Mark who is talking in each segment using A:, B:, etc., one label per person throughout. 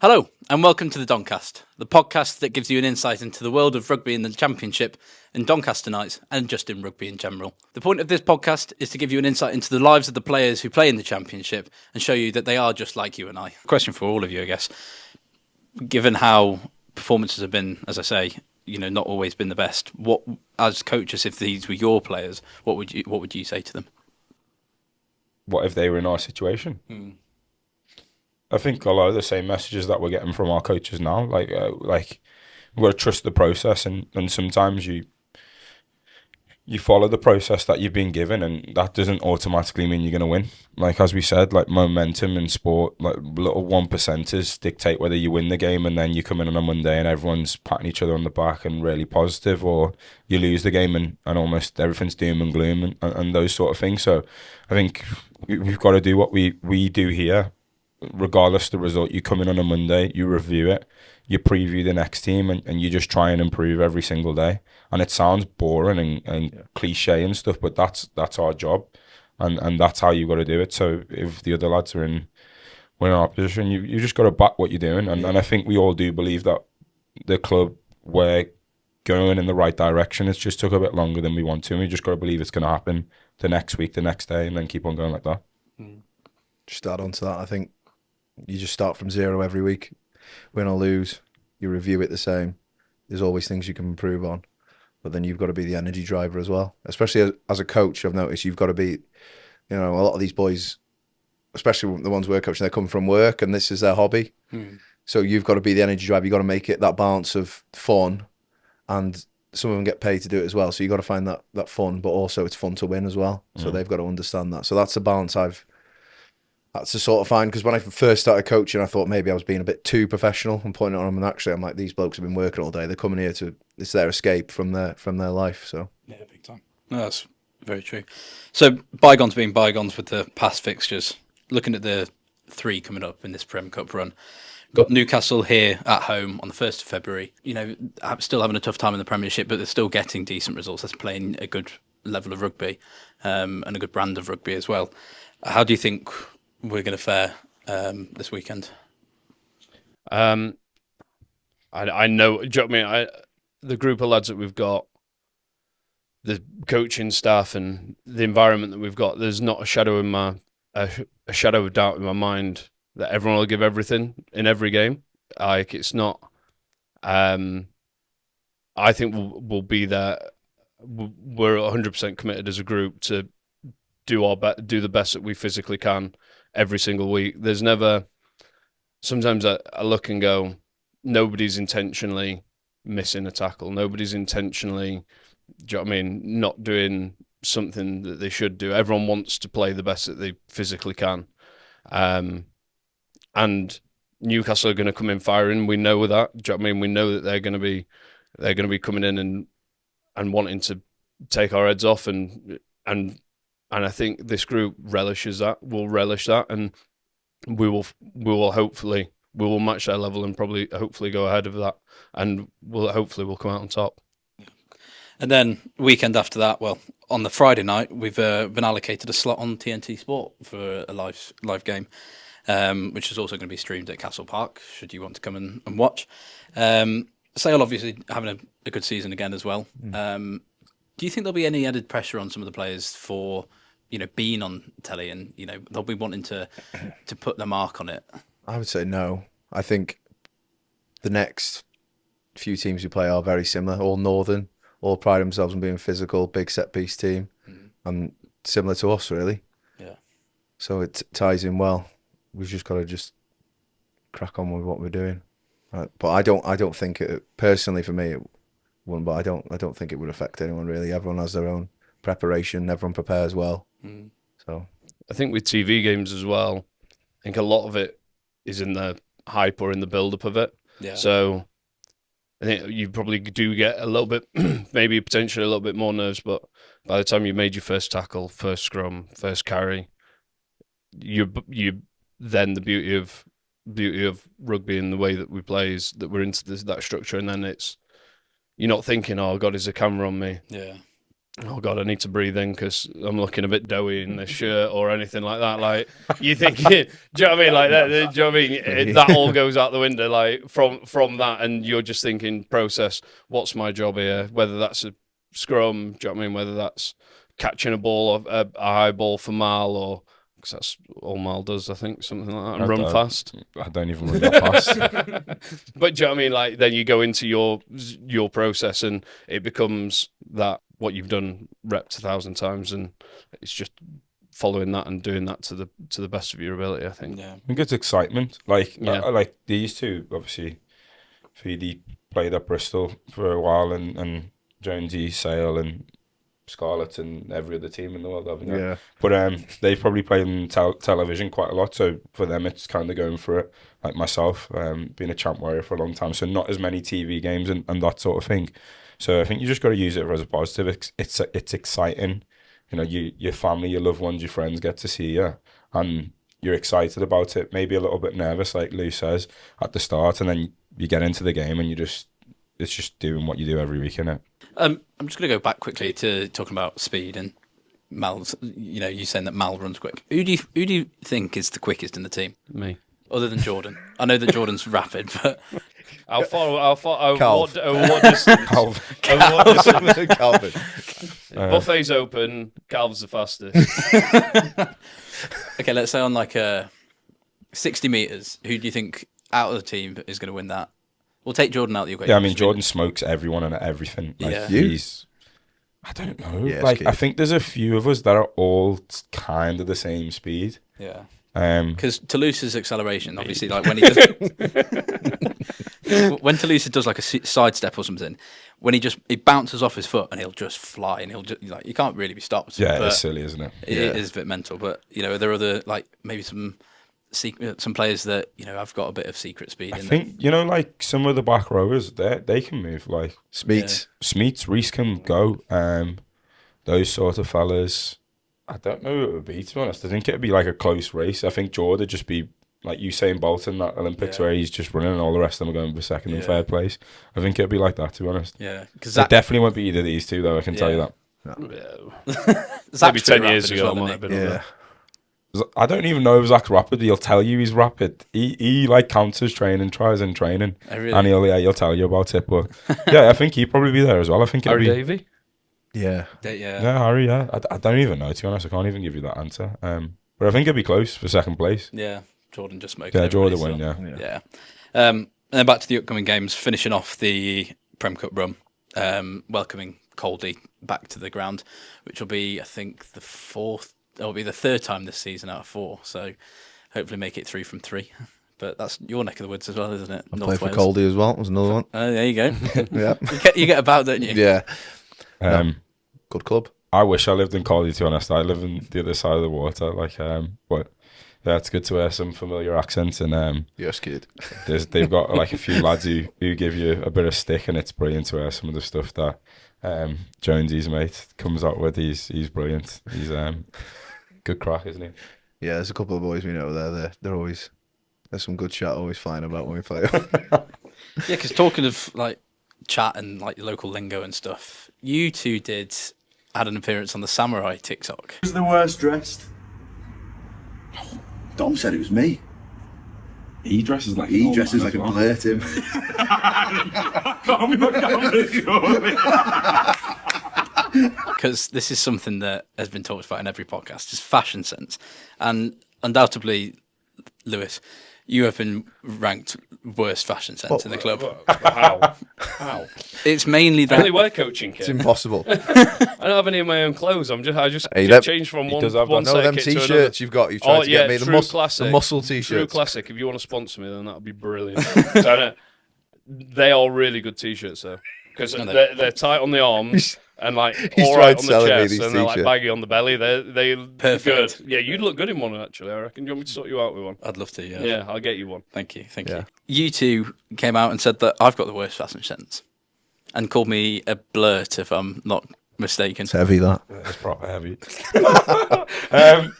A: Hello, and welcome to the Doncast, the podcast that gives you an insight into the world of rugby in the Championship and Doncaster nights, and just in rugby in general. The point of this podcast is to give you an insight into the lives of the players who play in the Championship and show you that they are just like you and I. Question for all of you, I guess. Given how performances have been, as I say, not always been the best, what, as coaches, if these were your players, what would you say to them?
B: What if they were in our situation? I think a lot of the same messages that we're getting from our coaches now, like we've got to trust the process, and sometimes you follow the process that you've been given, and that doesn't automatically mean you're going to win. Like as we said, like momentum in sport, like little 1%ers dictate whether you win the game, and then you come in on a Monday and everyone's patting each other on the back and really positive, or you lose the game and almost everything's doom and gloom and those sort of things. So I think we've got to do what we do here. Regardless of the result, you come in on a Monday, you review it, you preview the next team, and you just try and improve every single day. And it sounds boring and cliche and stuff, but that's our job, and that's how you got to do it. So if the other lads are in our position, you just got to back what you're doing. And I think we all do believe that the club, we're going in the right direction. It's just took a bit longer than we want to, and we just got to believe it's going to happen the next week, the next day, and then keep on going like that.
C: Just add on to that, I think you just start from zero every week. Win or lose, you review it the same. There's always things you can improve on, but then you've got to be the energy driver as well. Especially as a coach, I've noticed you've got to be, a lot of these boys, especially the ones we're coaching, they come from work and this is their hobby. So you've got to be the energy driver. You've got to make it that balance of fun, and some of them get paid to do it as well. So you've got to find that fun, but also it's fun to win as well. So they've got to understand that. So that's the balance that's the sort of fine, because when I first started coaching, I thought maybe I was being a bit too professional and pointing on them, and actually I'm like, these blokes have been working all day. They're coming here it's their escape from their life. So
A: yeah, big time. No, that's very true. So bygones being bygones with the past fixtures, looking at the three coming up in this Prem Cup run, got Newcastle here at home on the 1st of February. Still having a tough time in the Premiership, but they're still getting decent results. That's playing a good level of rugby and a good brand of rugby as well. How do you think we're going to fare this weekend?
D: I know. Do you know what I mean? The group of lads that we've got, the coaching staff, and the environment that we've got. There's not a shadow of doubt in my mind that everyone will give everything in every game. Like it's not. I think we'll be there. We're 100% committed as a group to do the best that we physically can every single week. There's never. Sometimes I look and go, nobody's intentionally missing a tackle. Nobody's intentionally, do you know what I mean, not doing something that they should do. Everyone wants to play the best that they physically can. And Newcastle are going to come in firing. We know that. Do you know what I mean? We know that they're going to be coming in and wanting to take our heads off, and I think this group relishes that. Will relish that, and we will hopefully match their level and probably hopefully go ahead of that, and we'll come out on top.
A: And then weekend after that, well, on the Friday night, we've been allocated a slot on TNT Sport for a live game, which is also going to be streamed at Castle Park, should you want to come and watch. Sale obviously having a good season again as well. Do you think there'll be any added pressure on some of the players for being on telly, and they'll be wanting to put their mark on it?
C: I would say no. I think the next few teams who play are very similar, all northern, all pride themselves on being physical, big set piece team, and similar to us really.
A: Yeah.
C: So it ties in well. We've just got to crack on with what we're doing. But I don't think it personally, for me, it wouldn't. But I don't think it would affect anyone really. Everyone has their own preparation. Everyone prepares well. So
D: I think with TV games as well, I think a lot of it is in the hype or in the build-up of it.
A: Yeah.
D: So I think you probably do get a little bit, maybe potentially a little bit more nerves, but by the time you made your first tackle, first scrum, first carry, you then the beauty of rugby and the way that we play is that we're into that structure, and then you're not thinking, oh God, is a camera on me?
A: Yeah.
D: oh God, I need to breathe in because I'm looking a bit doughy in this shirt or anything like that. Like, you thinking, do you know what I mean? Like that, do you know what I mean? That all goes out the window, like from that, and you're just thinking, process, what's my job here? Whether that's a scrum, do you know what I mean? Whether that's catching a ball, a high ball for Mal, or because that's all Mal does, I think, something like that, and run fast.
B: I don't even run that fast.
D: But do you know what I mean? Like, then you go into your process, and it becomes that what you've done repped 1,000 times, and it's just following that and doing that to the best of your ability, I think.
A: Yeah.
B: I think it's excitement. Like, like these two, obviously, Thiede played at Bristol for a while, and Jonesy, Sale, and Scarlett, and every other team in the world, haven't they?
C: Yeah.
B: But they've probably played in television quite a lot, so for them it's kind of going for it. Like myself, being a champ warrior for a long time, so not as many TV games and that sort of thing. So I think you just got to use it as a positive. It's exciting. You know, your family, your loved ones, your friends get to see you, and you're excited about it. Maybe a little bit nervous, like Lou says, at the start, and then you get into the game and it's just doing what you do every week, innit?
A: I'm just going to go back quickly to talking about speed and Mal's. You know, you saying that Mal runs quick. Who do you think is the quickest in the team?
D: Me.
A: Other than Jordan, I know that Jordan's rapid, but
D: I'll follow.
C: Calv.
D: What distance?
C: Calvin.
D: Buffet's open. Calv's the fastest.
A: okay, let's say on like 60 meters, who do you think out of the team is going to win that? We'll take Jordan out of the equation.
B: Yeah, I mean, Jordan smokes everyone and everything. Like,
A: Yeah.
B: he's... I don't know.
C: Yeah,
B: like,
C: it's
B: I think there's a few of us that are all kind of the same speed.
A: Yeah.
B: Because
A: Toulouse's acceleration, obviously, like when he does, when Toulouse does like a sidestep or something, when he bounces off his foot and he'll just fly and he'll just like you can't really be stopped.
B: yeah,
A: but
B: it's silly, isn't it?
A: It is a bit mental, but you know there are other like maybe some players that you know have got a bit of secret speed.
B: I think you know, like some of the back rowers, they can move. Like Smeets, Reese can go. Those sort of fellas. I don't know who it would be, to be honest. I think it'd be like a close race. I think Jordan would just be like Usain Bolt in that Olympics where he's just running and all the rest of them are going for second and third place. I think it'd be like that, to be honest.
A: Yeah, because
B: it definitely won't be either of these two, though, I can tell you that.
D: Maybe 10 years ago, I might have been.
C: Yeah.
B: I don't even know if Zach's rapid. He'll tell you he's rapid. He like counters training, tries in training,
A: really?
B: and he'll tell you about it. But yeah, I think he'd probably be there as well. I think it'd
D: Harry
B: be
D: Davey?
C: Yeah.
B: Harry. Yeah, I don't even know, to be honest. I can't even give you that answer. But I think it'd be close for second place.
A: Yeah, Jordan just smoked.
B: Yeah, Jordan
A: so,
B: win.
A: Yeah. And then back to the upcoming games, finishing off the Prem Cup run, welcoming Coldy back to the ground, which will be, I think, it'll be the third time this season out of 4. So hopefully make it 3 from 3. But that's your neck of the woods as well, isn't it?
C: I played for Coldy as well. Was another one.
A: There you go.
C: Yeah.
A: You get about, don't you?
C: Yeah. Good club.
B: I wish I lived in Coldy, to be honest. I live on the other side of the water. Like, but yeah, it's good to hear some familiar accents. And
C: Yes, kid.
B: they've got like a few lads who give you a bit of stick, and it's brilliant to hear some of the stuff that Jonesy's mate comes out with. He's brilliant. He's good crack, isn't he?
C: Yeah, there's a couple of boys we know there. They're always there's some good chat always flying about when we play.
A: Yeah, because talking of like chat and like local lingo and stuff, you two had an appearance on the Samurai TikTok.
E: Who's the worst dressed? Dom said it was me.
B: He dresses like
E: He dresses like a blurt him.
A: Because this is something that has been talked about in every podcast, is fashion sense. And undoubtedly, Lewis, you have been ranked worst fashion sense in the club.
D: How?
A: It's mainly
D: I
A: that...
D: only wear coaching
C: It's
D: kit.
C: impossible.
D: I don't have any of my own clothes. I just
C: Hey,
D: get changed from one
B: does have
D: one
B: that.
C: No,
D: set of
C: them
D: kit to another.
C: t-shirts you've got. You've tried to get me
D: True
C: the
D: classic.
C: muscle
D: True
C: t-shirts.
D: classic. If you want to sponsor me, then that would be brilliant. They are really good t-shirts though, because they're tight on the arms and like
C: He's
D: all right
C: tried
D: on the
C: selling me
D: chest,
C: these
D: and they're like
C: t-shirts.
D: baggy on the belly. They
A: Perfect.
D: good. Yeah, you'd look good in one actually. I reckon. Do you want me to sort you out with one?
A: I'd love to, yeah.
D: Yeah, I'll get you one.
A: Thank you.
C: Yeah.
A: You two came out and said that I've got the worst fashion sense and called me a blurt, if I'm not mistaken.
C: It's heavy, that.
B: It's proper heavy.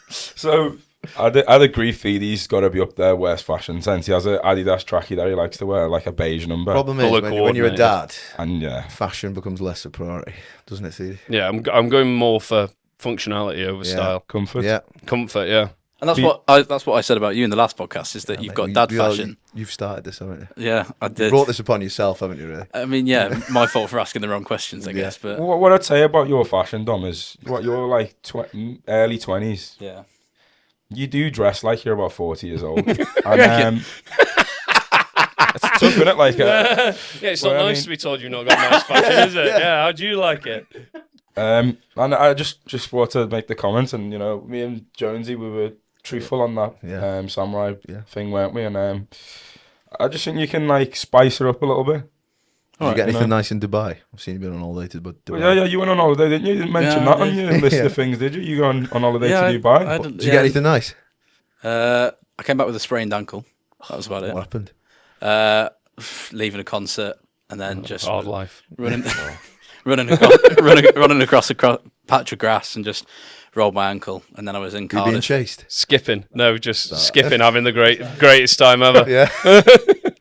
B: So I'd agree. Thiede's got to be up there, worst fashion sense. He has an Adidas trackie that he likes to wear, like a beige number.
C: Problem is,
D: Colour
C: when you're a dad,
B: And yeah,
C: fashion becomes less a priority, doesn't it, Thiede?
D: Yeah, I'm going more for functionality over
C: Yeah.
D: style.
B: comfort.
C: Yeah.
D: Comfort, yeah.
A: And that's what I said about you in the last podcast, is that
C: Yeah,
A: you've
C: mate,
A: got dad fashion.
C: You've started this, haven't you?
A: Yeah, I
C: You
A: did.
C: brought this upon yourself, haven't you, really?
A: I mean, yeah, my fault for asking the wrong questions, I
C: Yeah.
A: guess. But
B: What I'd say about your fashion, Dom, is what you're like early 20s.
A: yeah,
B: You do dress like you're about 40 years old. And, it's tough, isn't it? Like,
D: Yeah, it's not
B: Well, I
D: nice
B: mean-
D: to be told you've not got nice fashion, is it? Yeah, how do you like it?
B: and I just thought to make the comment, and me and Jonesy, we were truthful on that
C: Yeah.
B: samurai
C: Yeah.
B: thing, weren't we? And I just think you can like spice her up a little bit.
C: Did you get anything
B: know.
C: nice in Dubai? I've seen you been on holiday to Dubai.
B: Yeah, you went on holiday, didn't you? You didn't mention
A: Yeah, I
B: that on
A: did.
B: your list
C: Yeah.
B: of things, did you? You go on holiday
A: yeah,
B: to Dubai?
A: I didn't-
C: Did you get anything nice?
A: I came back with a sprained ankle. That was about
C: What
A: it.
C: happened?
A: Leaving a concert and then just
D: Hard life.
A: running, running across a patch of grass and just rolled my ankle. And then I was in
C: You being
A: Cardiff.
C: chased?
D: Skipping. No, just skipping, having the greatest time ever.
C: Yeah.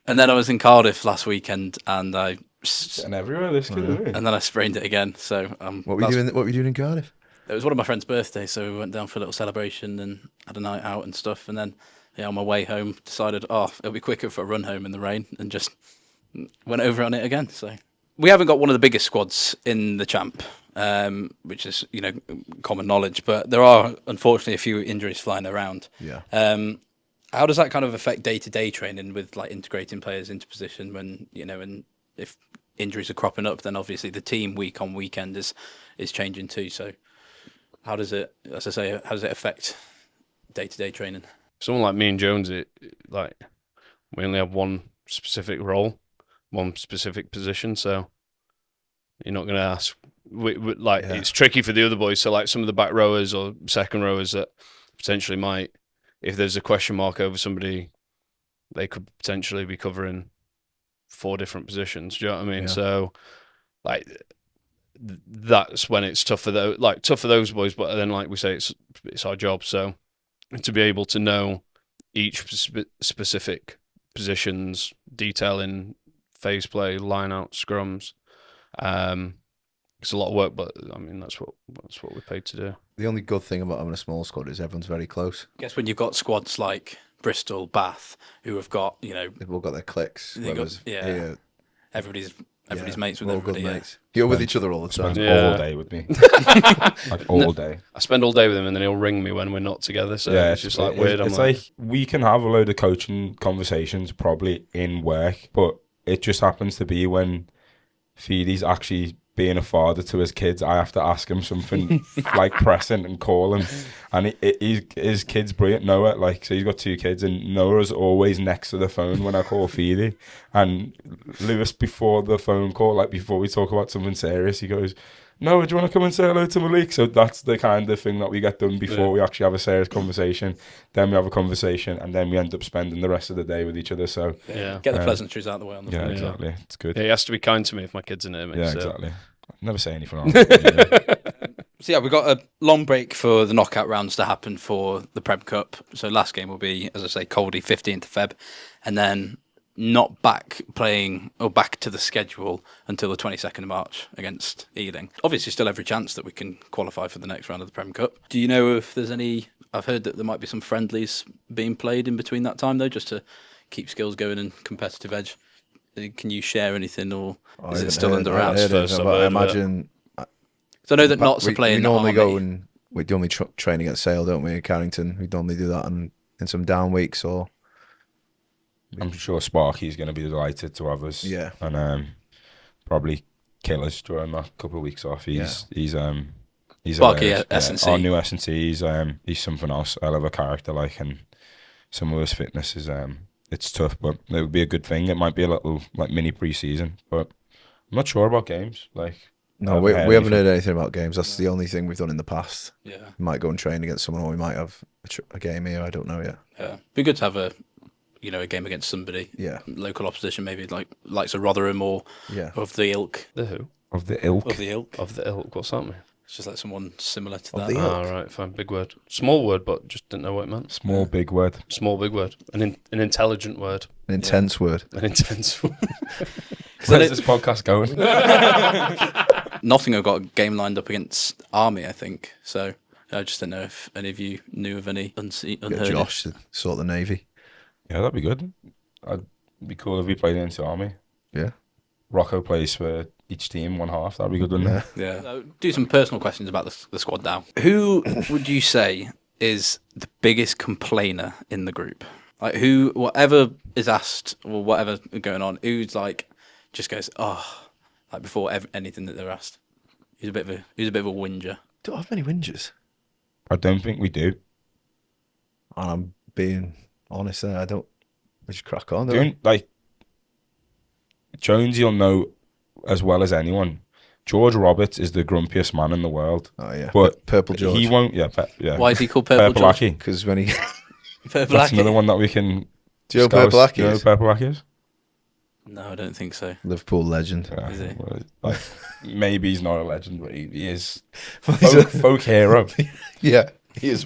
A: And then I was in Cardiff last weekend, and
B: And everywhere, this kid, isn't he?
A: and then I sprained it again. So
C: What were you doing in Cardiff?
A: It was one of my friend's birthdays, so we went down for a little celebration and had a night out and stuff. And then, on my way home, decided, it'll be quicker for a run home in the rain, and just went over on it again. So we haven't got one of the biggest squads in the champ, which is common knowledge. But there are unfortunately a few injuries flying around.
C: Yeah.
A: How does that kind of affect day-to-day training with like integrating players into position when and if injuries are cropping up, then obviously the team week on weekend is changing too. So how does it, as I say, how does it affect day-to-day training?
D: Someone like me and Jones, we only have one specific role, one specific position, so you're not going to ask. It's tricky for the other boys. So like some of the back rowers or second rowers that potentially might, if there's a question mark over somebody, they could potentially be covering 4 different positions. Do you know what I mean?
C: Yeah.
D: So like that's when it's tough for those boys. But then, like we say, it's our job. So to be able to know each specific positions, detailing phase play, line out, scrums, it's a lot of work. But I mean, that's what we're paid to do.
C: The only good thing about having a small squad is everyone's very close.
A: I guess when you've got squads like Bristol, Bath, who have got
C: They've all got their cliques.
A: They got-
C: whereas
A: yeah.
C: here,
A: everybody's
C: yeah,
A: mates with
C: we're all good
A: everybody.
C: mates. You're with each other all the time.
B: Spends
D: Yeah.
B: all day with me. Like all day.
D: I spend all day with him, and then he'll ring me when we're not together. So
B: Yeah,
D: it's just like weird.
B: It's like we can have a load of coaching conversations probably in work, but it just happens to be when Thiede's actually being a father to his kids, I have to ask him something like pressing and call him. And his kid's brilliant, Noah. Like, so he's got 2 kids, and Noah's always next to the phone when I call Thiede. And Lewis, before the phone call, like before we talk about something serious, he goes, "Noah, do you want to come and say hello to Maliq?" So that's the kind of thing that we get done before we actually have a serious conversation. Then we have a conversation, and then we end up spending the rest of the day with each other. So
D: yeah,
A: Get the pleasantries out of the way on the
B: yeah,
A: phone.
B: exactly. It's good.
D: he has to be kind to me if my kid's in it.
B: Yeah,
D: so.
B: exactly. Never say anything wrong. Yeah.
A: So we've got a long break for the knockout rounds to happen for the Prem Cup. So last game will be, as I say, Coldy, 15th of Feb, and then not back playing or back to the schedule until the 22nd of March against Ealing. Obviously, still every chance that we can qualify for the next round of the Prem Cup. Do you know if there's any? I've heard that there might be some friendlies being played in between that time, though, just to keep skills going and competitive edge. Can you share anything, or is it still under wraps?
C: I imagine.
A: So I know that Notts are playing.
C: We normally go
A: Army.
C: and we normally train against Sale, don't we? In Carrington, we normally do that in some down weeks or.
B: I'm sure Sparky's going to be delighted to have us.
C: Yeah.
B: And probably kill us during that couple of weeks off. He's
A: Sparky,
B: hilarious.
A: S&C.
B: Our new S&C. He's something else. I love a character like, and some of his fitness is it's tough, but it would be a good thing. It might be a little like mini pre-season, but I'm not sure about games. Like,
C: No, we haven't heard anything about games. That's the only thing we've done in the past.
A: Yeah.
C: We might go and train against someone, or we might have a game here. I don't know yet.
A: Yeah, be good to have a game against somebody.
C: Yeah.
A: Local opposition, maybe likes of Rotherham or
C: Yeah.
A: of the ilk.
D: The who
B: of the ilk.
A: Of the ilk.
D: of the ilk? What's that mean?
A: It's just like someone similar to
C: Of
A: that.
C: the-
D: Ah, right, fine. Big word. Small word, but just didn't know what it meant.
B: Small, big word.
D: Small, big word. An intelligent word.
C: An intense word.
D: An intense word.
B: Where's this podcast going?
A: Nottingham got a game lined up against Army, I think. So I just don't know if any of you knew of any
C: Get
A: unheard.
C: Josh to sort the Navy.
B: Yeah, that'd be good. It'd be cool if we played into Army.
C: Yeah.
B: Rocco plays for each team, one half. That'd be good, wouldn't it?
A: Yeah. So do some personal questions about the squad now. Who would you say is the biggest complainer in the group? Like who, whatever is asked or whatever going on, who's like just goes, oh, like before anything that they're asked. Who's a bit of a whinger.
C: Don't have many whingers.
B: I don't think we do.
C: And I'm being honest there. I don't. We just crack on.
B: Like Jones, you'll know as well as anyone. George Roberts is the grumpiest man in the world.
C: Oh yeah,
B: But
C: Purple George.
B: he won't. Yeah, yeah.
A: Why is he called Purple George?
B: Aki.
C: Because when he
A: Purple
B: That's
A: Aki?
B: another one that we can.
C: Do you know
B: scouse.
C: Purple Aki
B: Do you know
C: is?
B: who Purple Aki is?
A: No, I don't think so.
C: Liverpool legend.
B: Yeah,
A: Is he?
B: well, like, maybe he's not a legend, but he is
C: He's a-
B: folk hero.
C: Yeah, he is.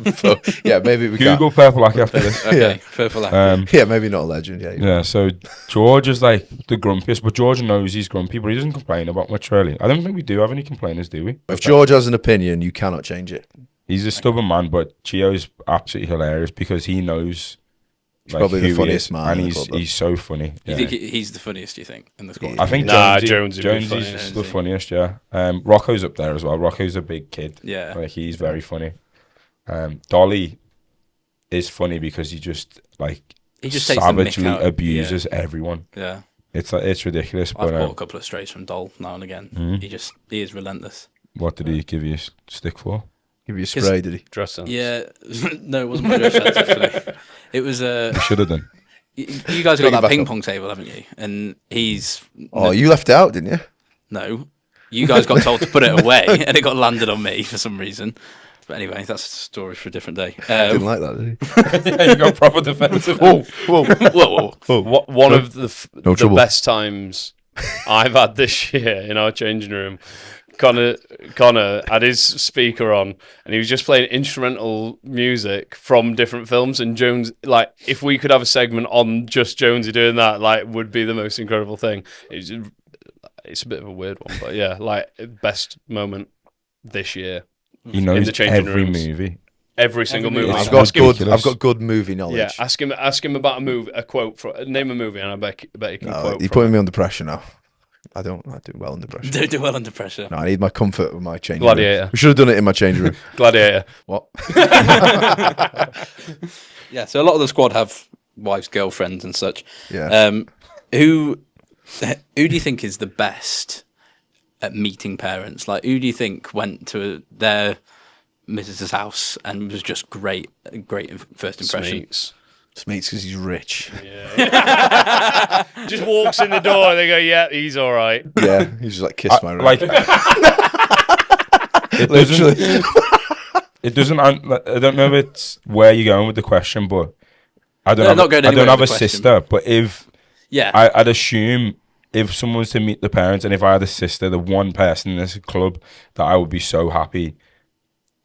C: Yeah, maybe we
B: Google
C: can't.
B: Purple Aki after this.
A: Okay,
C: Yeah.
A: Purple Aki.
C: Yeah, maybe not a legend. Yeah,
B: Yeah, so George is like the grumpiest, but George knows he's grumpy, but he doesn't complain about much really. I don't think we do have any complainers, do we?
C: If George has an opinion, you cannot change it.
B: He's a stubborn man, but Chio's absolutely hilarious because he knows.
C: He's probably the
B: who he
C: funniest
B: is,
C: man
B: and
C: in the
B: he's
C: club, though.
B: he's so funny.
A: You
B: Yeah.
A: think he's the funniest? You think in the squad?
B: I think
D: Nah,
B: Jones
D: Jonesy would be
B: is
D: funniest.
B: the funniest. Yeah, Rocco's up there as well. Rocco's a big kid.
A: Yeah.
B: Like he's very funny. Dolly is funny because he just
A: He just takes the mick
B: savagely
A: out.
B: abuses everyone.
A: Yeah.
B: It's ridiculous.
A: I've
B: But
A: caught a couple of strays from Dol now and again.
B: Mhm.
A: He is relentless.
B: what did he give you a stick for?
C: Give you a spray, did he?
D: Dress sense.
A: Yeah, no, it wasn't my dress sense actually. It was
B: He should have done.
A: you guys
C: Bring
A: got
C: it
A: that
C: back
A: ping
C: up.
A: pong table, haven't you? And he's
C: Oh, you left it out, didn't you?
A: no. You guys got told to put it away, and it got landed on me for some reason. But anyway, that's a story for a different day.
C: Didn't like that, did he?
B: You got proper defensive.
C: Whoa, whoa.
A: whoa.
D: One of the
C: trouble.
D: best times I've had this year in our changing room. Connor had his speaker on and he was just playing instrumental music from different films, and Jones, like, if we could have a segment on just Jonesy doing that, like, would be the most incredible thing. It's a bit of a weird one, but yeah, like, best moment this year.
B: He knows
D: the changing
B: every
D: rooms.
B: movie.
D: Every single
A: movie.
D: movie.
C: I've
A: It's
C: got
B: ridiculous.
C: I've got good movie knowledge.
D: Yeah, ask him about a quote for name a movie, and I bet he can
C: No,
D: quote.
C: you're
D: from
C: putting
D: it.
C: me under pressure now. I do well under pressure.
A: Don't do well under pressure.
C: No, I need my comfort with my changing
D: Gladiator.
C: room. We should have done it in my changing room.
D: Gladiator.
C: What?
A: Yeah, so a lot of the squad have wives, girlfriends, and such.
C: Yeah.
A: Who do you think is the best at meeting parents? Like, who do you think went to their missus's house and was just great first impression?
D: Smeets.
C: Smeets because he's rich.
D: Just walks in the door and they go, yeah, he's all right.
C: Yeah, he's just like, kiss my ring.
B: Like it
C: Literally.
B: doesn't. It doesn't. I don't know if it's where you're going with the question, but I don't.
A: No,
B: have,
A: not going
B: I don't
A: anywhere
B: have a
A: with the question.
B: sister, but if
A: Yeah.
B: I'd assume if someone was to meet the parents, and if I had a sister, the one person in this club that I would be so happy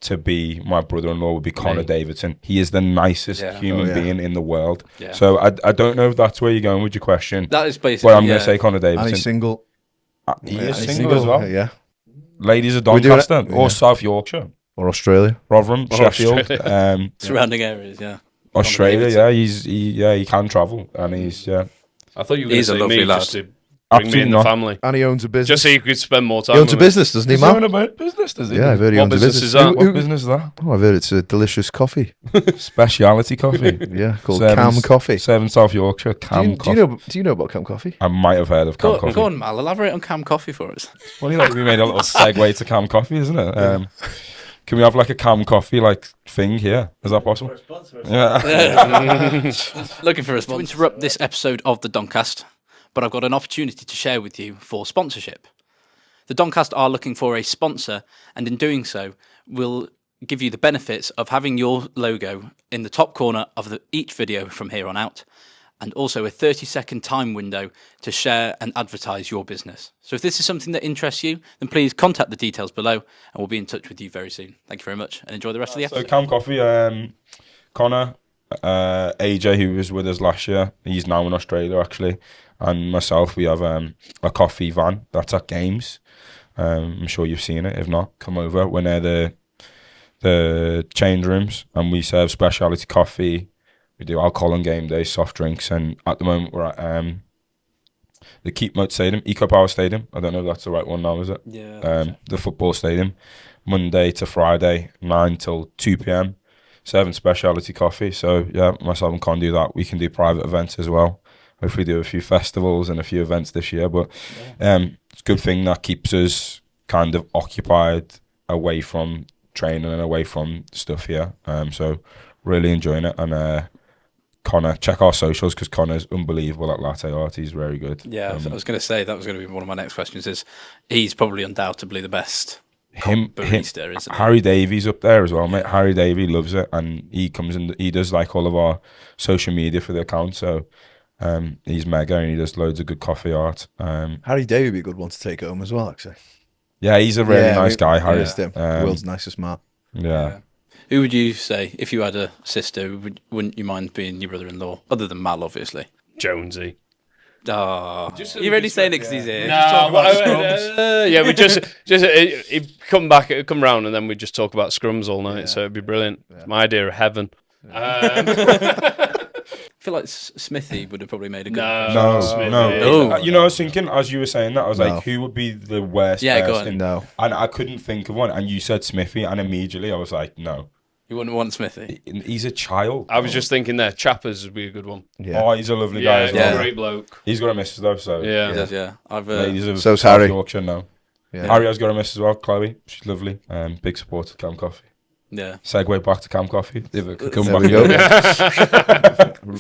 B: to be my brother-in-law would be Connor Davidson. He is the nicest
A: Yeah.
B: human
C: Oh, yeah.
B: being in the world.
A: Yeah.
B: So I don't know if that's where you're going with your question.
A: That is basically.
B: But I'm going to say Connor
C: And he's
B: Davidson.
C: single.
B: He
C: Yeah,
B: is
C: he's
B: single as well.
C: Yeah.
B: Ladies of
C: We do it-
B: Doncaster
C: yeah.
B: or South Yorkshire,
C: Or Australia.
B: Rotherham,
D: Or
B: Sheffield,
D: Australia.
A: surrounding areas. Yeah.
B: Australia.
A: Connor
B: Yeah, he can travel, and he's
D: I thought you were going to
A: He's a
D: say
A: lovely
D: me
A: lad.
D: just to bring me
B: Absolutely
D: in the
B: not.
D: family.
C: And he owns a business.
D: Just so you could spend more time
C: He owns a
D: with me.
C: business, doesn't he,
B: He's
C: man?
B: on about business, does he?
C: Yeah, I've heard he
D: What
C: owns a
D: business
C: business.
D: is that?
B: What business is that?
C: Oh, I've heard it's a delicious coffee.
B: Speciality coffee.
C: Yeah, called
B: Serving-
C: Cam Coffee.
B: Serving South Yorkshire,
C: Do
B: Cam
C: you
B: Coffee.
C: do you know about Cam Coffee?
B: I might have heard of Cam
A: Go,
B: Coffee.
A: go on, Mal. Elaborate on Cam Coffee for us.
B: Funny, like we made a little segue to Cam Coffee, isn't it? Can we have like a Cam Coffee like thing here? Is that possible? Yeah.
A: Looking for a sponsor. To interrupt this episode of the Doncast, but I've got an opportunity to share with you for sponsorship. The Doncast are looking for a sponsor, and in doing so, will give you the benefits of having your logo in the top corner of each video from here on out. and also a 30-second time window to share and advertise your business. So if this is something that interests you, then please contact the details below and we'll be in touch with you very soon. Thank you very much and enjoy the rest of the
B: So
A: episode.
B: Camp Coffee, Connor, AJ, who was with us last year, he's now in Australia actually, and myself, we have a coffee van that's at games. I'm sure you've seen it. If not, come over. We're near the change rooms and we serve specialty coffee. We do alcohol on game day, soft drinks, and at the moment we're at the Keep Moat Stadium, Eco Power Stadium. I don't know if that's the right one now, is it?
A: Yeah.
B: The football stadium, Monday to Friday, 9 till 2 p.m. Serving specialty coffee. So yeah, myself and Con do that. We can do private events as well. Hopefully do a few festivals and a few events this year. But it's a good thing that keeps us kind of occupied away from training and away from stuff here. So really enjoying it. And Connor, check our socials because Connor's unbelievable at latte art. He's very good.
A: Yeah, I was going to say that was going to be one of my next questions. Is he's probably undoubtedly the best barista, isn't he?
B: Harry Davies up there as well, mate. Harry Davey loves it, and he comes in. He does like all of our social media for the account. So he's mega, and he does loads of good coffee art.
C: Harry Davey would be a good one to take home as well, actually.
B: Yeah, he's a really nice guy, Harry.
C: World's nicest man.
B: Yeah.
A: Who would you say, if you had a sister, wouldn't you mind being your brother-in-law? Other than Mal, obviously.
D: Jonesy.
A: Oh, you're really saying it because he's here.
D: Yeah, we just he'd come round, and then we just talk about scrums all night. So it'd be brilliant.
C: Yeah.
D: It's my idea of heaven.
A: I feel like Smithy would have probably made a good.
B: No. You know, I was thinking as you were saying that, I was like, who would be the worst person?
C: No.
B: And I couldn't think of one. And you said Smithy, and immediately I was like, no.
A: You wouldn't want Smithy.
B: He's a child.
D: I was just thinking there, Chappers would be a good one.
C: Yeah.
B: Oh, he's a lovely guy as well.
D: Great bloke.
B: He's got a missus though, so
D: Yeah.
A: He does, yeah.
B: ladies of
C: So's
B: South
C: Harry.
B: Yorkshire now.
C: Yeah.
B: Harry has got a missus as well, Chloe. She's lovely. Big supporter of Camp Coffee.
A: Yeah.
B: Segue back to Camp Coffee. If it could come
C: There
B: back.
C: we go.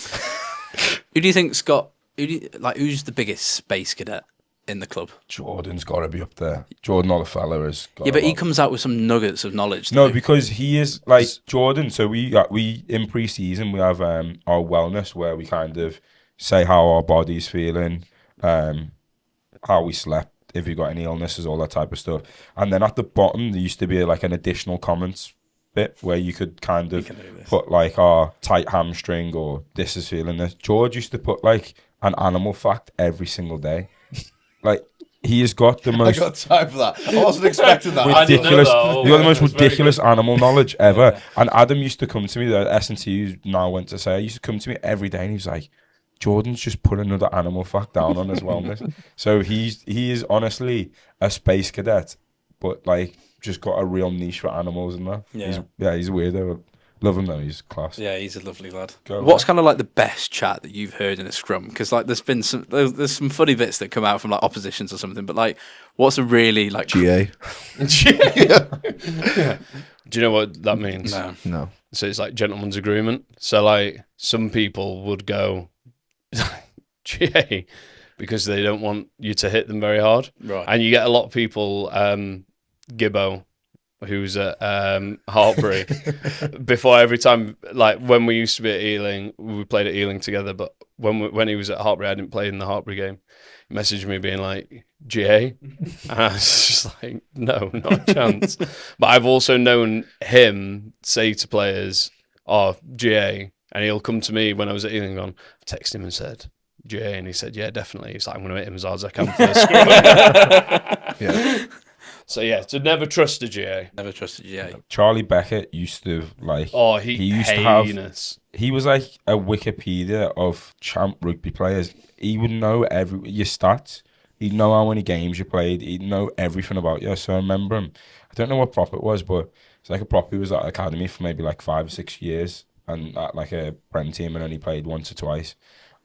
A: Who do you think, Scott? Who's the biggest space cadet in the club?
B: Jordan's got to be up there. Jordan Olafella has got
A: Yeah, but
B: a
A: he
B: lot.
A: comes out with some nuggets of knowledge.
B: No,
A: though.
B: because he is like Jordan. So we in pre-season we have our wellness where we kind of say how our body's feeling, how we slept, if you got any illnesses, all that type of stuff. And then at the bottom there used to be like an additional comments bit where you could kind of put like our tight hamstring or this is feeling this. George used to put like an animal fact every single day. Like he has got the most
C: I got time for that. I wasn't expecting that.
B: ridiculous.
D: that.
B: You got the most ridiculous animal knowledge ever. And Adam used to come to me. The S&T who now went to say, used to come to me every day, and he was like, "Jordan's just put another animal fact down on his wellness." So he is honestly a space cadet, but like just got a real niche for animals and that.
A: Yeah.
B: He's a weirdo. Love him though. He's class.
A: Yeah, he's a lovely lad.
B: Go
A: What's
B: on.
A: kind of like the best chat that you've heard in a scrum? Because like there's some funny bits that come out from like oppositions or something. But like, what's a really like
C: GA.
D: Do you know what that means?
A: No.
C: No.
D: So it's like gentleman's agreement. So like some people would go GA because they don't want you to hit them very hard.
A: Right.
D: And you get a lot of people, Gibbo, who's at Hartbury, before every time, like when we used to be at Ealing, we played at Ealing together, but when he was at Hartbury, I didn't play in the Hartbury game. He messaged me being like, GA? And I was just like, no, not a chance. But I've also known him say to players, oh, GA, and he'll come to me when I was at Ealing on, I texted him and said, GA, and he said, yeah, definitely. He's like, I'm going to hit him as hard as I can for the scrum.
C: Yeah.
D: So yeah, to never trust a GA.
A: Never trusted GA.
B: Charlie Beckett used to like.
D: Oh, he
B: used to
D: heinous.
B: He was like a Wikipedia of champ rugby players. He would know your stats. He'd know how many games you played. He'd know everything about you. So I remember him. I don't know what prop it was, but it's like a prop who was at academy for maybe like 5 or 6 years and at like a Prem team and only played once or twice.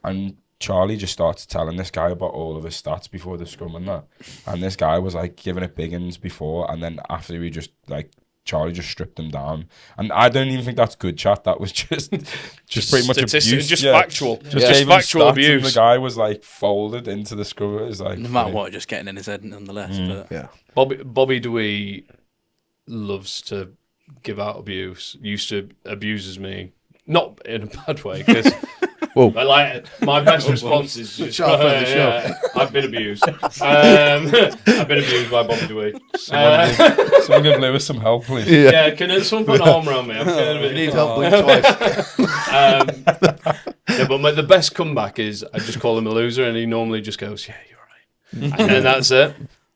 B: And Charlie just started telling this guy about all of his stats before the scrum and that. And this guy was like giving it big uns before, and then after we just like Charlie just stripped him down. And I don't even think that's good chat. That was just pretty much abuse.
D: Just factual.
B: Just
D: Just
B: gave him
D: factual
B: stats,
D: abuse.
B: And the guy was like folded into the scrum. It was like
A: No matter what, just getting in his head nonetheless. But
C: Yeah.
D: Bobby Dewey loves to give out abuse. Used to abuses me, not in a bad way, because
C: Whoa.
D: But like my best response is just,
C: Shut up, friend, shut
D: yeah, I've been abused. I've been abused by Bobby Dewey.
B: Someone give Lewis some help, please.
D: Yeah, can someone put an arm around me? I'm feeling a
C: You
D: bit.
C: need help blink twice.
D: Yeah, but the best comeback is I just call him a loser, and he normally just goes, "Yeah, you're right," and then that's it.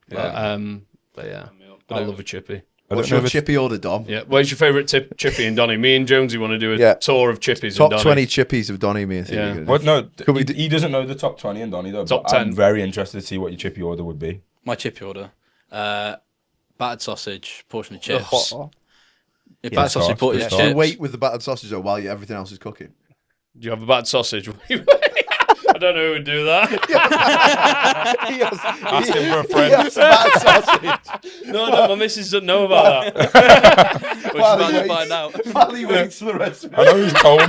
D: But yeah, I love a chippy.
C: What's your chippy order, Dom?
D: Yeah, where's your favourite chippy and Donny? Me and Jonesy want to do a tour of chippies.
C: Top
D: and
C: 20 chippies of Donny, me and Thiede.
D: Yeah.
B: What? No, he doesn't know the top 20 and Donny though.
D: Top
B: but
D: 10.
B: I'm very interested to see what your chippy order would be.
A: My chippy order: battered sausage, portion of chips. Yeah, battered sausage, portion of
C: Do you
A: chips.
C: wait with the battered sausage though while everything else is cooking?
D: Do you have a bad sausage? I don't know who would do that.
B: Ask him for a friend.
C: Yes, battered sausage.
D: No, my missus doesn't know about that.
A: Which is about to find out.
C: While he waits for the rest of it.
B: I know he's cold.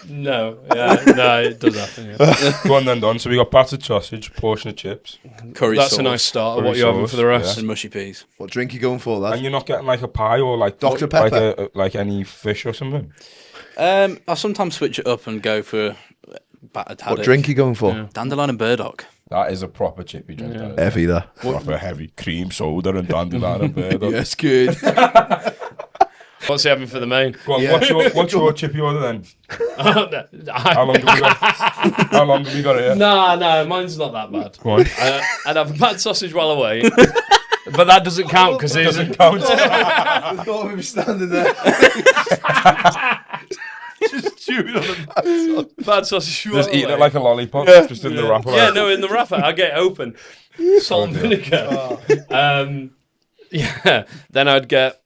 D: No, it does happen. Yeah.
B: Go on then, Don. So we got battered sausage, portion of chips,
A: Curry
D: That's
A: sauce
D: a nice start.
B: Curry
D: What you having
B: sauce,
D: for the rest?
A: and mushy peas.
C: What drink you going for, lad?
B: and you're not getting like a pie or like
C: Dr.
B: like
C: Pepper?
B: like any fish or something.
A: I sometimes switch it up and go for battered haddock.
C: What drink you going for?
D: Yeah.
A: Dandelion and burdock.
B: That is a proper chippy drink.
D: Yeah.
B: that is.
C: Heavy there.
B: Proper heavy cream soda and dandelion and burdock.
C: Yes, good.
D: What's he having for the main?
B: Go on,
C: Yeah.
B: what's your chippy order then? How
D: How
B: long have we got? How long have we got here?
D: No, mine's not that bad.
B: Go on.
D: I'd have a bad sausage while away, but that doesn't count because
B: It
D: it
B: doesn't
D: isn't.
B: count.
C: I thought we were standing there. Just chewing on the
D: Bad sausage.
B: Just
D: while
B: eating it
D: away.
B: like a lollipop, just in the wrapper.
D: Yeah, no, in the wrapper. I get it open. Salt and vinegar. Yeah. Then I'd get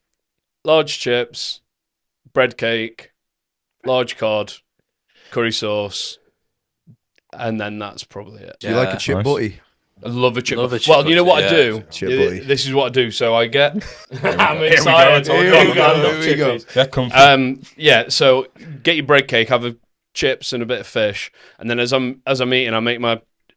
D: large chips, bread cake, large cod, curry sauce, and then that's probably it.
C: Do you like a chip
B: Nice.
C: butty?
D: I love a chip.
A: Love a chip
D: well, you know what
A: butty,
D: I do?
C: Chip butty.
D: This is what I do. So I get. I'm
B: Here we go,
D: excited.
B: here we go,
D: I love
C: here we go.
D: chippies.
B: Get comfy.
D: Yeah, so get your bread cake, have a chips and a bit of fish, and then as I'm eating, I make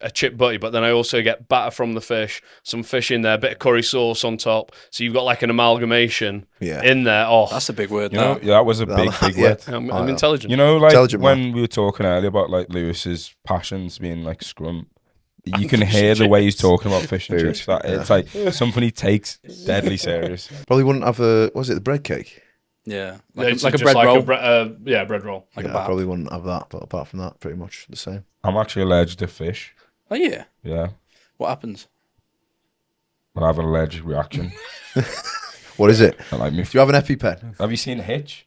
D: a chip butty, but then I also get batter from the fish, some fish in there, a bit of curry sauce on top, so you've got like an amalgamation in there. Oh,
A: That's a big word.
B: You know,
A: Now.
B: yeah, that was a big
C: Yeah.
B: word.
D: I'm intelligent.
B: You know, like
C: Intelligent
B: when we were talking earlier about like Lewis's passions being like Scrum, you can hear the way he's talking about fish and
C: Food.
B: chips. That it's like something he takes deadly serious.
C: Probably wouldn't have a, was it the bread cake?
A: Yeah,
D: It's
A: like a
D: just
A: bread roll.
D: bread roll.
A: Like a
C: I
A: bat.
C: probably wouldn't have that, but apart from that, pretty much the same.
B: I'm actually allergic to fish.
A: Oh yeah.
B: Yeah,
A: What happens?
B: I have an allergic reaction.
C: What is it?
B: I like me.
C: Do you have an EpiPen?
B: Have you seen Hitch?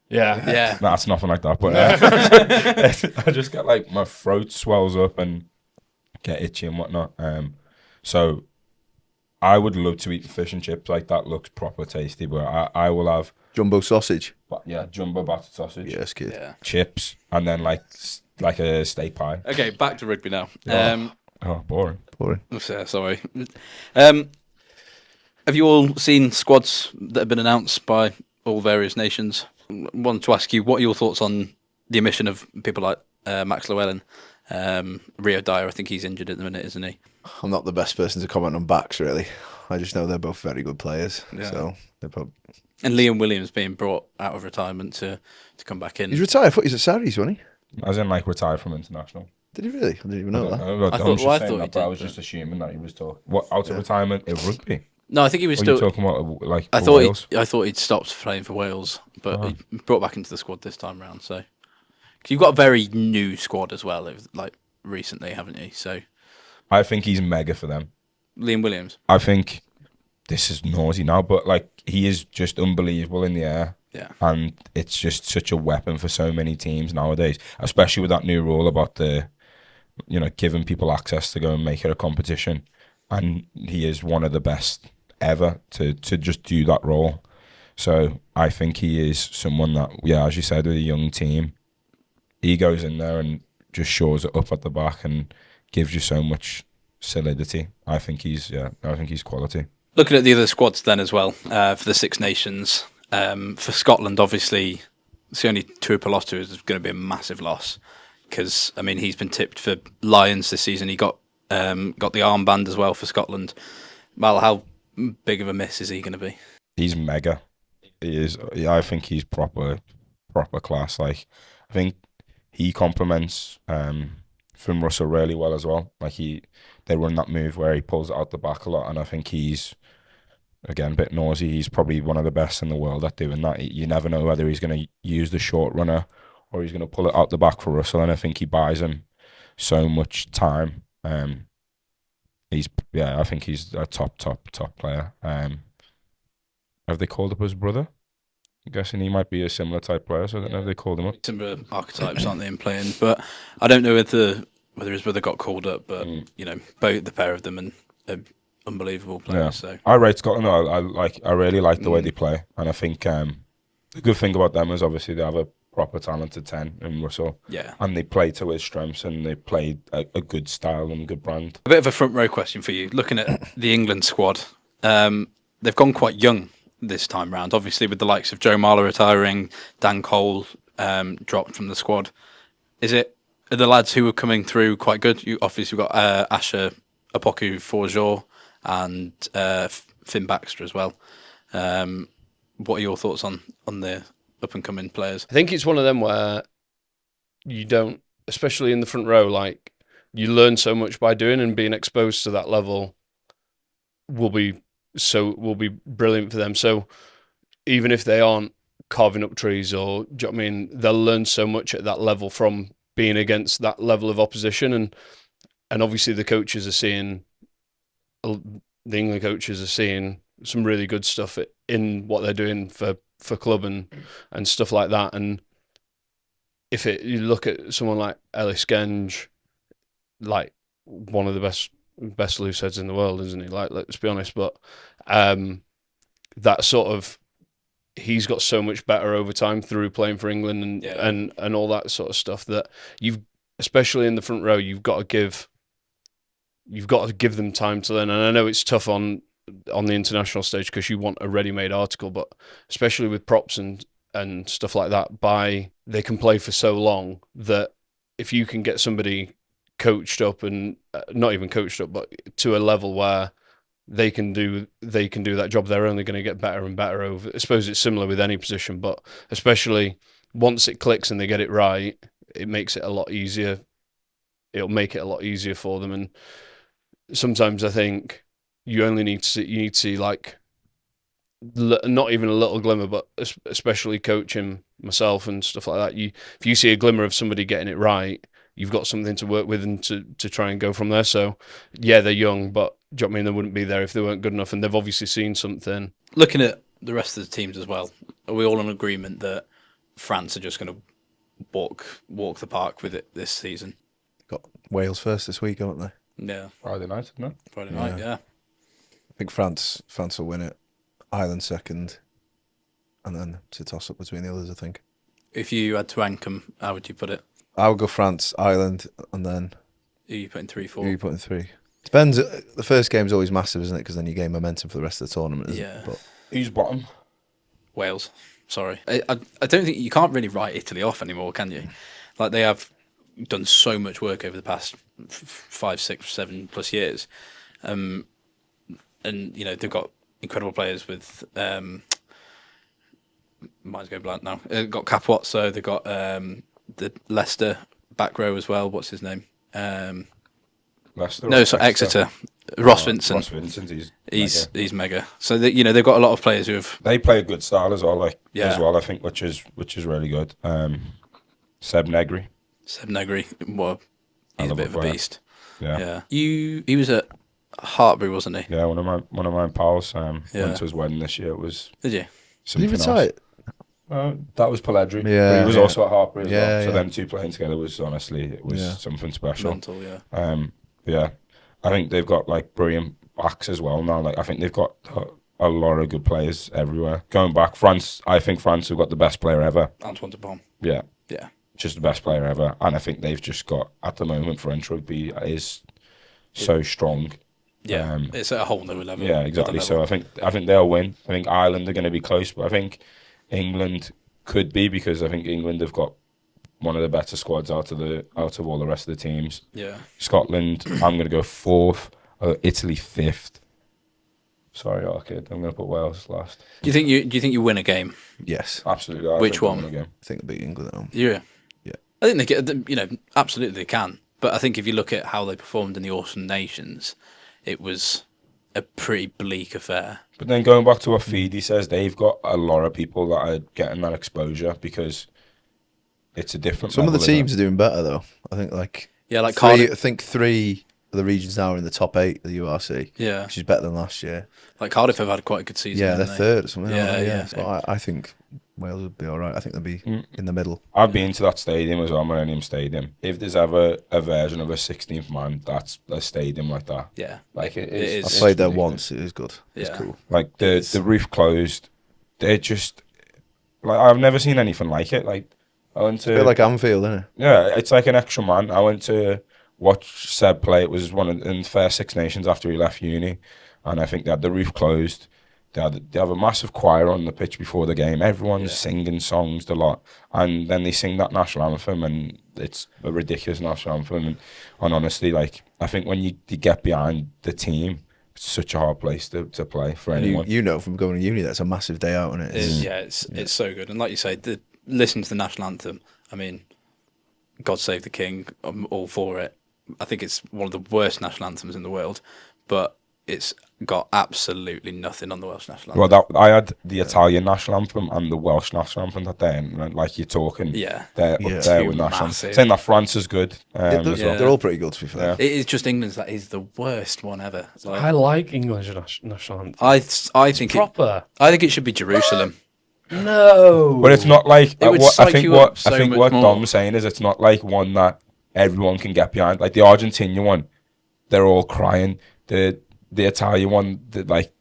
D: Yeah.
A: Yeah.
B: Nah, it's nothing like that. But I just get like my throat swells up and get itchy and whatnot. So I would love to eat fish and chips. Like that looks proper tasty. But I will have,
C: Jumbo sausage.
B: jumbo battered sausage,
C: Yes, kid.
A: Yeah.
B: chips, and then like a steak pie.
A: Okay, back to rugby now.
B: Oh, boring.
C: Boring.
A: Sorry. Have you all seen squads that have been announced by all various nations? I wanted to ask you, what are your thoughts on the omission of people like Max Llewellyn, Rio Dyer? I think he's injured at the minute, isn't he?
C: I'm not the best person to comment on backs, really. I just know they're both very good players.
A: Yeah.
C: So they're probably...
A: And Liam Williams being brought out of retirement to come back in.
C: He's retired. I thought he was at Sarries, wasn't he?
B: As in, like, retired from international.
C: Did he really? I didn't even know that.
A: I thought he
B: but I
A: did,
B: was
A: but-
B: just assuming that he was talking. What, out of retirement in rugby?
A: No, I think he was
B: Or are you
A: still.
B: talking about, like,
A: I
B: for
A: thought
B: Wales?
A: I thought he'd stopped playing for Wales, but he brought back into the squad this time round. So 'cause you've got a very new squad as well, like recently, haven't you? So
B: I think he's mega for them.
A: Liam Williams,
B: I think this is naughty now, but like he is just unbelievable in the air.
A: yeah,
B: And it's just such a weapon for so many teams nowadays, especially with that new rule about the, giving people access to go and make it a competition. And he is one of the best ever to just do that role. So I think he is someone that, as you said, with a young team, he goes in there and just shows it up at the back and gives you so much solidity. I think he's quality.
A: Looking at the other squads then as well, for the Six Nations, for Scotland, obviously, Sione Tuipulotu is going to be a massive loss because, I mean, he's been tipped for Lions this season. He got the armband as well for Scotland. Well, how big of a miss is he going to be?
B: He's mega. He is. I think he's proper proper class. Like, I think he complements Finn Russell really well as well. Like they run that move where he pulls it out the back a lot, and I think he's, again, a bit nosy. He's probably one of the best in the world at doing that. You never know whether he's going to use the short runner or he's going to pull it out the back for Russell, and I think he buys him so much time. I think he's a top player. Have they called up his brother? I'm guessing he might be a similar type player, so I don't know if they called him up.
A: Similar archetypes, aren't they, in playing? But I don't know whether his brother got called up, but both the pair of them and unbelievable players.
B: Yeah.
A: So
B: I rate Scotland. I really like the way they play, and I think the good thing about them is obviously they have a proper talented 10 in Russell.
A: Yeah.
B: And they play to his strengths, and they play a good style and a good brand.
A: A bit of a front row question for you. Looking at the England squad, they've gone quite young this time round. Obviously, with the likes of Joe Marler retiring, Dan Cole dropped from the squad. Are the lads who are coming through quite good? You obviously got Asher Apoku Forgeot and Finn Baxter as well. What are your thoughts on the up and coming players?
D: I think it's one of them where you don't, especially in the front row, like you learn so much by doing, and being exposed to that level will be brilliant for them. So even if they aren't carving up trees, or do you know what I mean, they'll learn so much at that level from being against that level of opposition, and obviously the England coaches are seeing some really good stuff in what they're doing for club and stuff like that. And you look at someone like Ellis Genge, like one of the best loose heads in the world, isn't he? Like, let's be honest, but that sort of, he's got so much better over time through playing for England and all that sort of stuff, that especially in the front row, you've got to give them time to learn. And I know it's tough on the international stage because you want a ready-made article, but especially with props and stuff like that, they can play for so long that if you can get somebody coached up, and not even coached up, but to a level where they can do that job, they're only going to get better and better over. I suppose it's similar with any position, but especially once it clicks and they get it right, it makes it a lot easier. It'll make it a lot easier for them. And sometimes I think you need to see like not even a little glimmer, but especially coaching myself and stuff like that. If you see a glimmer of somebody getting it right, you've got something to work with and to try and go from there. So yeah, they're young, but do you know what I mean, they wouldn't be there if they weren't good enough, and they've obviously seen something.
A: Looking at the rest of the teams as well, are we all in agreement that France are just going to walk the park with it this season?
C: Got Wales first this week, haven't they?
A: Yeah.
B: Friday night, isn't it?
A: Friday night, yeah.
C: I think France will win it. Ireland second, and then to toss up between the others, I think.
A: If you had to rank them, how would you put it?
C: I would go France, Ireland, and then
A: Who are you putting 3, 4?
C: who are you putting 3? Depends. The first game's always massive, isn't it? Because then you gain momentum for the rest of the tournament.
A: Yeah.
C: But
B: Who's bottom?
A: Wales. Sorry. I don't think you can't really write Italy off anymore, can you? Like, they have done so much work over the past 5, 6, 7 plus years. And, they've got incredible players with... mine's going blank now. They've got Capozzo, they've got the Leicester back row as well. What's his name?
B: Leicester?
A: No, so Exeter. Ross Vincent.
B: Ross Vincent,
A: He's mega. So they've got a lot of players who have.
B: They play a good style as well,
A: Yeah.
B: I think, which is really good. Seb Negri.
A: Seb Negri, well, he's a bit of a
B: player.
A: beast.
B: Yeah.
A: He was at Hartbury, wasn't he?
B: Yeah, one of my pals went to his wedding this year. It was
A: Did you?
C: did
B: something
C: he retire?
B: That was Pelledri.
C: Yeah,
B: But he was
C: yeah.
B: also at Hartbury as well.
C: Yeah,
B: So
C: yeah.
B: them two playing together was honestly
C: Yeah.
B: something special.
A: Mental, yeah.
B: Yeah, I think they've got like brilliant backs as well now. Like I think they've got a lot of good players everywhere. Going back, France. I think France have got the best player ever.
A: Antoine Dupont.
B: Yeah,
A: Yeah.
B: just the best player ever. And I think they've just got, at the moment, French rugby is so strong.
A: Yeah, it's at a whole new level.
B: Yeah, exactly. So I think they'll win. I think Ireland are going to be close, but I think England could be, because I think England have got one of the better squads out of all the rest of the teams.
A: Yeah.
B: Scotland, I'm going to go 4th. Italy 5th. Sorry, Arcade. I'm going to put Wales last.
A: Do you think you win a game?
C: Yes,
B: Absolutely. I
A: Which
B: think we'll
A: one?
B: win a game.
C: I think they'll beat England at home.
A: Yeah.
C: Yeah.
A: I think they get, absolutely they can. But I think if you look at how they performed in the Autumn Nations, it was a pretty bleak affair.
B: But then going back to what Thiede says, they've got a lot of people that are getting that exposure because it's a different
C: Some of the
B: level, isn't
C: teams are doing better though. I think
A: Yeah, like
C: three,
A: Cardiff.
C: I think 3 of the regions now are in the top 8 of the URC.
A: Yeah.
C: Which is better than last year.
A: Like Cardiff have had quite a good season.
C: Yeah, they're
A: haven't they?
C: third or something.
A: Yeah,
C: aren't they?
A: yeah.
C: So I think Wales would be all right. I think they'll be in the middle.
B: I've been to that stadium as well, Millennium Stadium. If there's ever a version of a 16th man, that's a stadium like that.
A: Yeah.
B: Like it
A: It
B: is.
A: is.
C: I played there
B: ridiculous.
C: once. It is good. It's
A: Yeah.
C: cool.
B: Like
A: It's-
B: the roof closed. They're just like I've never seen anything like it. Like I went to
C: A bit like Anfield, isn't it?
B: yeah, it's like an extra man. I went to watch Seb play. It was one of in the first Six Nations after he left uni, and I think they had the roof closed. They have a massive choir on the pitch before the game. Everyone's singing songs a lot, and then they sing that national anthem, and it's a ridiculous national anthem. And honestly, like I think when you get behind the team, it's such a hard place to play for anyone.
C: You know from going to uni, that's a massive day out, isn't it?
A: It's so good. And like you say, listen to the national anthem. I mean, God Save the King, I'm all for it. I think it's one of the worst national anthems in the world, but it's got absolutely nothing on the Welsh national anthem.
B: Well, I had the Italian national anthem and the Welsh national anthem that day, and like you're talking, they're up there
A: Two
B: with national.
A: massive.
B: Saying that France is good
C: they're,
B: as well.
C: they're all pretty good, to be fair.
B: Yeah.
A: It is just England's that is the worst one ever. Like,
D: I like English national anthem.
A: I think
D: Proper.
A: I think it should be Jerusalem.
D: No.
B: But it's not like
A: It would
B: I
A: psych
B: think
A: you
B: what
A: up so
B: I think
A: much
B: what
A: more.
B: Dom's saying is it's not like one that everyone can get behind. Like the Argentinian one, they're all crying. The Italian one,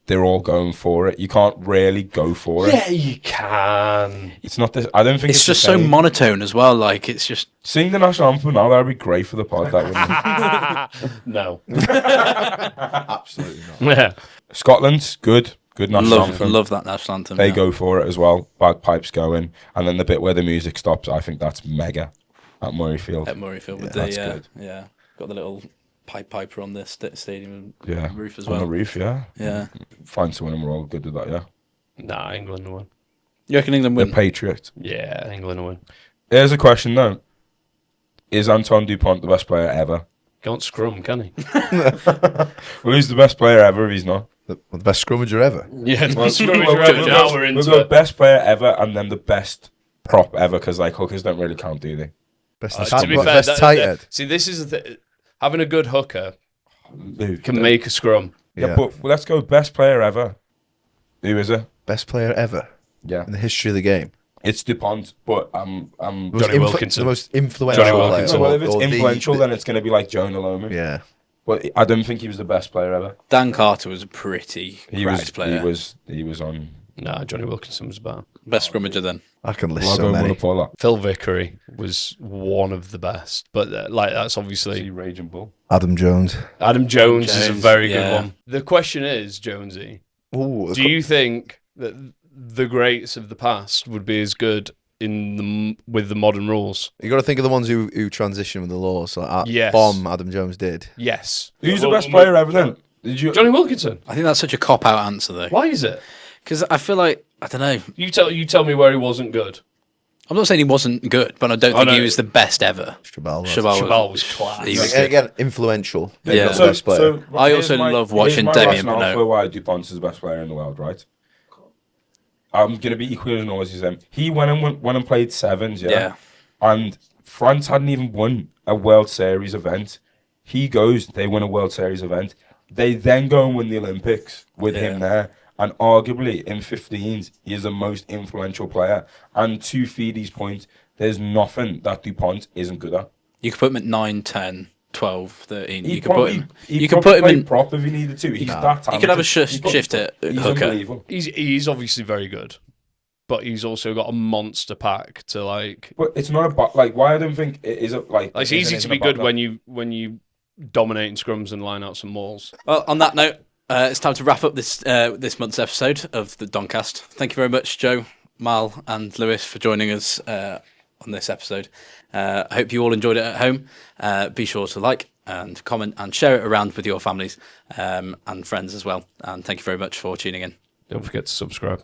B: they're all going for it. You can't really go for it.
D: Yeah, you can.
B: It's not this. I don't think
A: It's
B: it's
A: just
B: the
A: so
B: same.
A: monotone as well. Like it's just
B: Sing the national anthem now. That'd be great for the pod. That wouldn't
D: No.
C: Absolutely not.
D: Yeah.
B: it? Scotland's good. Good national anthem.
A: love that national anthem.
B: They
A: yeah.
B: go for it as well. Bagpipes going, and then the bit where the music stops. I think that's mega at Murrayfield.
A: at Murrayfield with
B: that's
A: the
B: good.
A: got the little piper on the stadium
B: Yeah,
A: roof as
B: on
A: well.
B: the roof. Yeah,
A: Yeah,
B: fine to win, and we're all good with that. Yeah,
D: Nah, England win.
A: you reckon England
B: the
A: win?
B: Patriot.
D: Yeah, England win.
B: Here's a question though: is Antoine Dupont the best player ever?
D: Can't scrum, can he?
B: Well, who's the best player ever if he's not?
C: The best scrummager ever.
D: Yeah,
B: Well,
D: scrummage
B: we'll
D: forever.
B: go-
D: Now
B: we'll
D: we're
B: go
D: into it.
B: best player ever, and then the best prop ever, because like hookers don't really count, do they?
C: Best,
D: To be fair,
C: best tight head.
D: see, this is having a good hooker
B: Who?
D: can make a scrum.
B: Yeah, but let's go best player ever. Who is it?
C: Best player ever
B: Yeah,
C: in the history of the game.
B: it's Dupont, but I'm
C: Most
D: Johnny Wilkinson.
C: The most influential
D: Johnny
C: player.
D: Wilkinson.
B: well, if it's
C: or the-
B: influential, then it's going to be like Joe Nalomi.
C: Yeah.
B: But I don't think he was the best player ever.
A: Dan Carter was a pretty cracked player.
B: He was on.
D: Nah, Johnny Wilkinson was better.
A: Best scrummager then.
C: I can list
B: I'll
C: so
B: go
C: many.
B: Munapola.
D: Phil Vickery was one of the best, but that's obviously
B: See Raging Bull.
C: Adam Jones.
D: Adam Jones is a
A: Jones,
D: very good
A: yeah.
D: one. The question is, Jonesy,
C: Ooh,
D: do you think that the greats of the past would be as good with the modern rules?
C: You got to think of the ones who transition with the laws. Like
D: Yes.
C: Bomb, Adam Jones did.
D: Yes.
B: Who's the
D: Well,
B: best player ever then? Did you?
D: Johnny Wilkinson.
A: I think that's such a cop out answer though,
D: Why is it?
A: because I feel like I don't know.
D: You tell me where he wasn't good.
A: I'm not saying he wasn't good, but I don't think he
D: know.
A: was the best ever.
C: Shabal. was.
D: Chabal was class.
A: He was
C: Again, influential.
A: Yeah.
C: Not the best player.
A: I
B: here's
A: also love watching
B: here's my
A: Damien
B: rationale
A: Bernot.
B: for why Dupont's the best player in the world, right? I'm going to be equally as noisy as him. He went and played sevens,
A: Yeah.
B: And France hadn't even won a World Series event. He goes, they win a World Series event. They then go and win the Olympics with him there. And arguably, in 15s, he is the most influential player. And to Thiede's point, there's nothing that Dupont isn't good at.
A: You could put him at 9, 10, 12, 13.
B: He
A: You could put him.
B: He
A: You could put him
B: play
A: in.
B: prop if he needed to. He's that talented.
A: He could have a
B: He's got-
A: shift at
B: He's
A: hooker.
B: unbelievable.
D: He's obviously very good, but he's also got a monster pack to like.
B: But it's not about like why I don't think it is a, like.
D: It's
B: it
D: easy
B: isn't
D: to be
B: about
D: good
B: that.
D: when you dominate in scrums and line out some mauls.
A: Well, on that note, it's time to wrap up this month's episode of the Doncast. Thank you very much, Joe, Mal, and Lewis for joining us on this episode. I hope you all enjoyed it at home. Be sure to like and comment and share it around with your families and friends as well. And thank you very much for tuning in.
D: Don't forget to subscribe.